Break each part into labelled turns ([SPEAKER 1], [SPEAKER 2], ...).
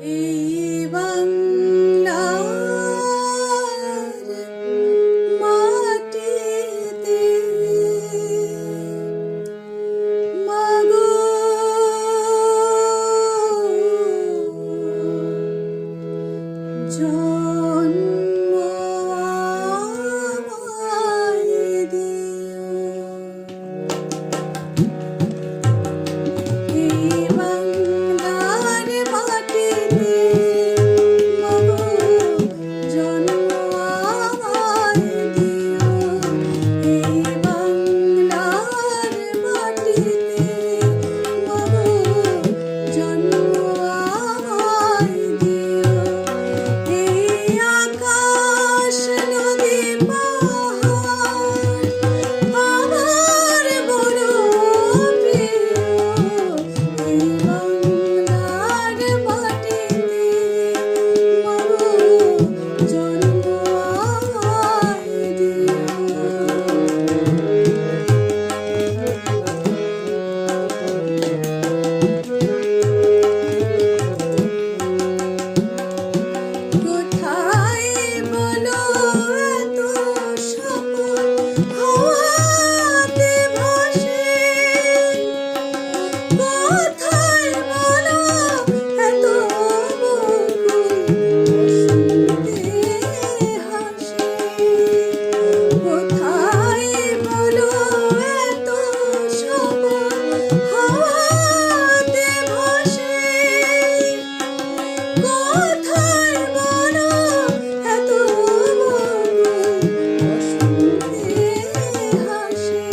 [SPEAKER 1] এই বাংলার মাটিতে মাগো জন্ম আমায় দিও। এই বাংলার মাটিতে মাগো জন্ম আমায় দিও। এই বাংলার মাটিতে মাগো জন্ম আমায় দিও। এই আকাশ নদী পাহাড় আমার বড় প্রিয়। এই বাংলার মাটিতে মাগো জন্ম আমায় দিও। কোথায় বলো এত স্বপন হাওয়াতে ভাসে? কোথায় বলো এত বকুল বসন্তে হাসে? কোথায় বলো এত স্বপন হাওয়াতে ভাসে? কোথায় বলো এত বকুল বসন্তে হাসে?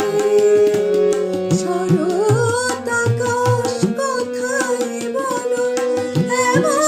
[SPEAKER 1] শরৎ আকাশ কোথায় বলো এমন